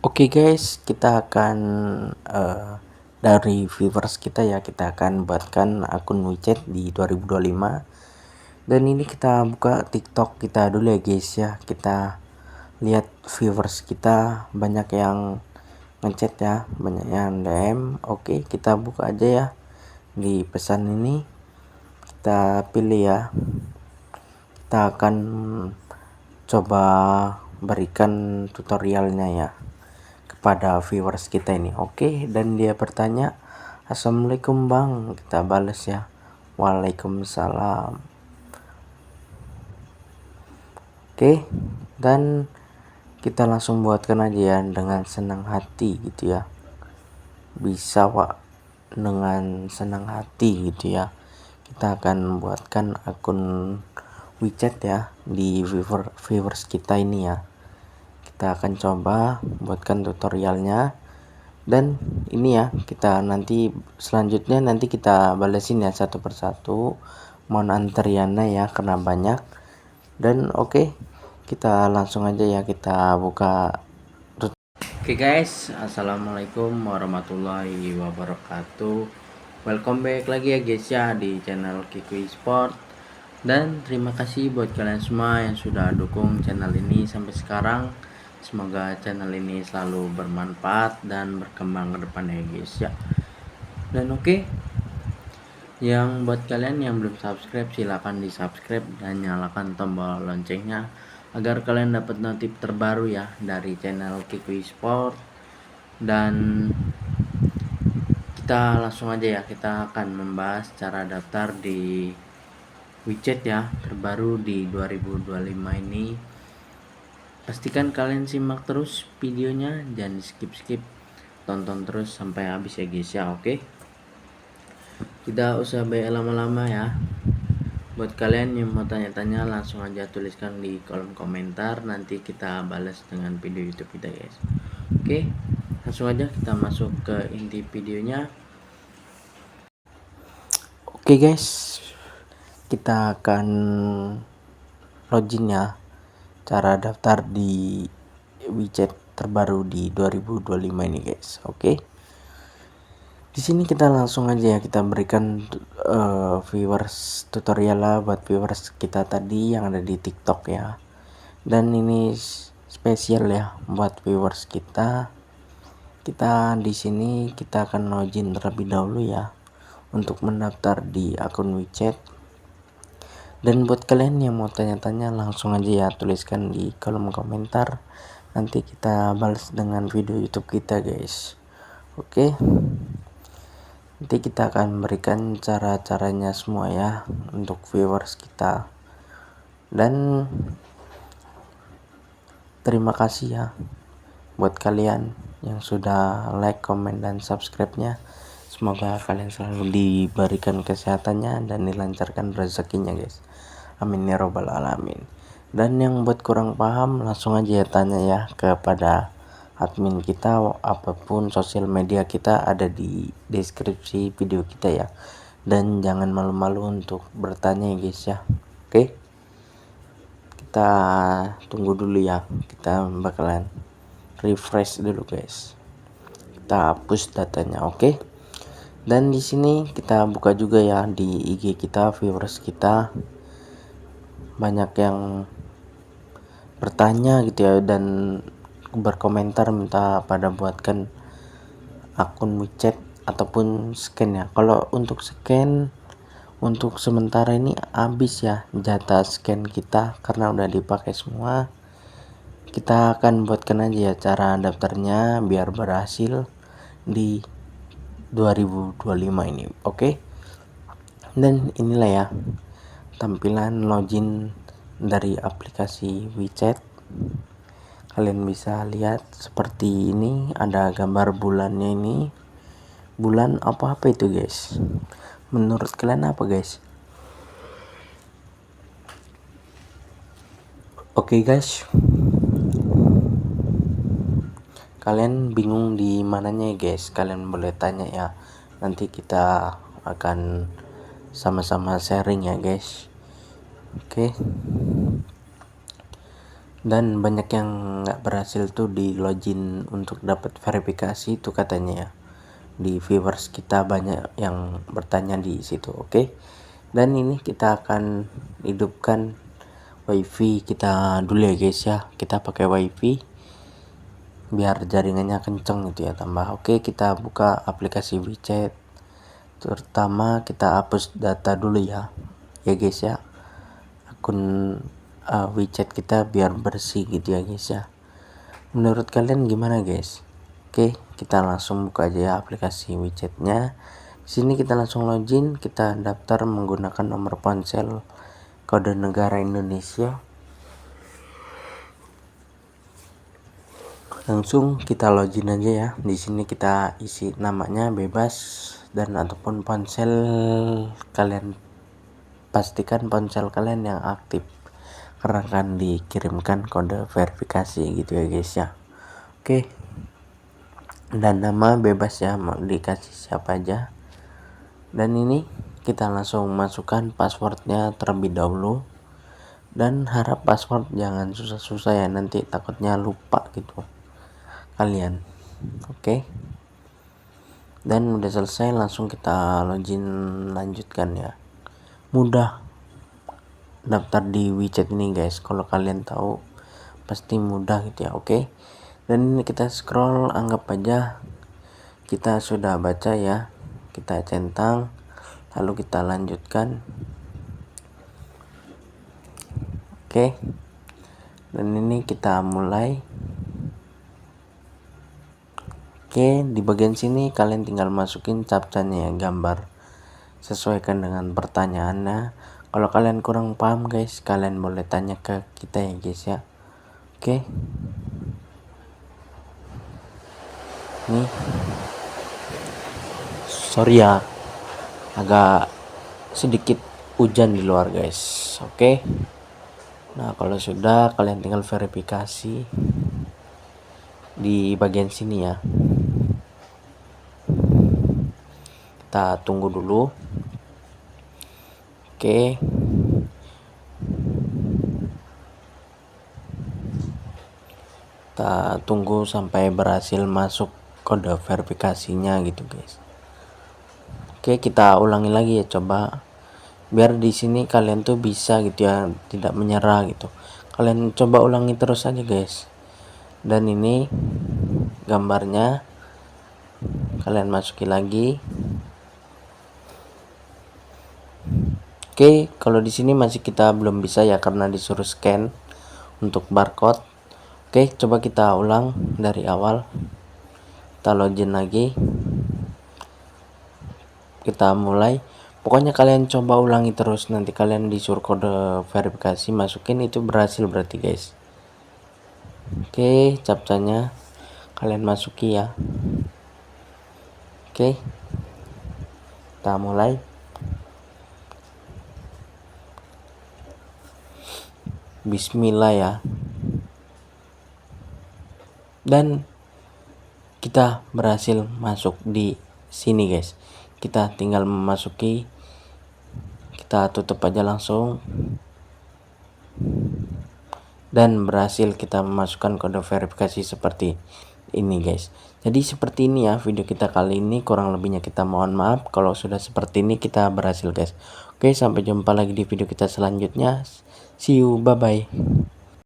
Oke guys, kita akan dari viewers kita ya, kita akan buatkan akun WeChat di 2025. Dan ini kita buka TikTok kita dulu ya guys ya. Kita lihat viewers kita banyak yang ngechat ya, banyak yang DM. Oke, kita buka aja ya di pesan ini. Kita pilih ya. Kita akan coba berikan tutorialnya ya pada viewers kita ini. Oke, dan dia bertanya, "Assalamualaikum bang." Kita balas ya, "Waalaikumsalam." Oke, dan kita langsung buatkan aja ya dengan senang hati gitu ya. Bisa Pak, dengan senang hati gitu ya. Kita akan buatkan akun WeChat ya di viewers kita ini ya. Kita akan coba buatkan tutorialnya. Dan ini ya, kita nanti selanjutnya nanti kita balesin ya satu persatu. Mohon antriannya ya karena banyak. Dan oke, kita langsung aja ya, kita buka. Oke guys, assalamualaikum warahmatullahi wabarakatuh. Welcome back lagi ya guys ya di channel Kikui Sport. Dan terima kasih buat kalian semua yang sudah dukung channel ini sampai sekarang. Semoga channel ini selalu bermanfaat dan berkembang ke depannya guys ya. Dan oke, yang buat kalian yang belum subscribe, silahkan di subscribe dan nyalakan tombol loncengnya agar kalian dapat notif terbaru ya dari channel Kikui Sport. Dan kita langsung aja ya, kita akan membahas cara daftar di WeChat ya terbaru di 2025 ini. Pastikan kalian simak terus videonya, jangan di skip, tonton terus sampai habis ya guys ya. Oke, tidak usah banyak lama-lama ya. Buat kalian yang mau tanya-tanya, langsung aja tuliskan di kolom komentar, nanti kita balas dengan video YouTube kita guys. Oke, langsung aja kita masuk ke inti videonya. Oke guys, kita akan login ya, cara daftar di WeChat terbaru di 2025 ini guys. Oke, di sini kita langsung aja ya, kita berikan viewers tutorial lah buat viewers kita tadi yang ada di TikTok ya. Dan ini spesial ya buat viewers kita. Kita di sini kita akan login terlebih dahulu ya untuk mendaftar di akun WeChat. Dan buat kalian yang mau tanya-tanya, langsung aja ya tuliskan di kolom komentar, nanti kita balas dengan video YouTube kita guys. Oke, nanti kita akan berikan cara-caranya semua ya untuk viewers kita. Dan terima kasih ya buat kalian yang sudah like, komen, dan subscribe-nya. Semoga kalian selalu diberikan kesehatannya dan dilancarkan rezekinya guys. Amin ya robbal alamin. Dan yang buat kurang paham, langsung aja ya tanya ya kepada admin kita. Apapun sosial media kita ada di deskripsi video kita ya. Dan jangan malu-malu untuk bertanya ya guys ya. Oke, kita tunggu dulu ya, kita bakalan refresh dulu guys. Kita hapus datanya. Oke, dan di sini kita buka juga ya di IG kita, viewers kita banyak yang bertanya gitu ya dan berkomentar minta pada buatkan akun WeChat ataupun scan ya. Kalau untuk scan, untuk sementara ini habis ya jatah scan kita karena udah dipakai semua. Kita akan buatkan aja ya cara daftarnya biar berhasil di 2025 ini. Oke, dan inilah ya tampilan login dari aplikasi WeChat. Kalian bisa lihat seperti ini, ada gambar bulannya ini. Bulan apa itu guys? Menurut kalian apa guys? Oke guys, kalian bingung di mananya ya guys, kalian boleh tanya ya, nanti kita akan sama-sama sharing ya guys. Oke, Dan banyak yang nggak berhasil tuh di login untuk dapat verifikasi itu katanya ya. Di viewers kita banyak yang bertanya di situ. Oke. Dan ini kita akan hidupkan wifi kita dulu ya guys ya. Kita pakai wifi biar jaringannya kenceng gitu ya tambah. Oke, kita buka aplikasi WeChat. Terutama kita hapus data dulu ya guys ya, akun WeChat kita biar bersih gitu ya guys ya. Menurut kalian gimana guys? Oke, kita langsung buka aja ya aplikasi WeChatnya. Sini kita langsung login, kita daftar menggunakan nomor ponsel kode negara Indonesia. Langsung kita login aja ya. Di sini kita isi namanya bebas dan ataupun ponsel kalian, pastikan ponsel kalian yang aktif karena akan dikirimkan kode verifikasi gitu ya guys ya. Oke. Dan nama bebas ya, mau dikasih siapa aja. Dan ini kita langsung masukkan passwordnya terlebih dahulu. Dan harap password jangan susah-susah ya, nanti takutnya lupa gitu kalian. Oke. Dan udah selesai, langsung kita login lanjutkan ya. Mudah daftar di WeChat ini guys, kalau kalian tahu pasti mudah gitu ya. Oke. Dan ini kita scroll, anggap aja kita sudah baca ya, kita centang lalu kita lanjutkan. Oke. Dan ini kita mulai. Oke, di bagian sini kalian tinggal masukin captchanya ya, gambar sesuaikan dengan pertanyaannya. Kalau kalian kurang paham guys, kalian boleh tanya ke kita ya guys ya. Oke. Nih, sorry ya, agak sedikit hujan di luar guys. Oke. Nah, kalau sudah kalian tinggal verifikasi di bagian sini ya. Kita tunggu dulu. Oke. Kita tunggu sampai berhasil masuk kode verifikasinya gitu guys. Oke, kita ulangi lagi ya, coba biar di sini kalian tuh bisa gitu ya, tidak menyerah gitu. Kalian coba ulangi terus aja guys. Dan ini gambarnya kalian masukin lagi. Oke, kalau di sini masih kita belum bisa ya karena disuruh scan untuk barcode. Oke, coba kita ulang dari awal. Kita login lagi. Kita mulai. Pokoknya kalian coba ulangi terus, nanti kalian disuruh kode verifikasi masukin, itu berhasil berarti guys. Oke, captchanya kalian masuki ya. Oke, kita mulai. Bismillah ya. Dan kita berhasil masuk di sini guys. Kita tinggal memasuki, kita tutup aja langsung. Dan berhasil kita memasukkan kode verifikasi seperti ini guys. Jadi seperti ini ya video kita kali ini, kurang lebihnya kita mohon maaf kalau sudah seperti ini kita berhasil guys. Oke, sampai jumpa lagi di video kita selanjutnya. See you, bye bye.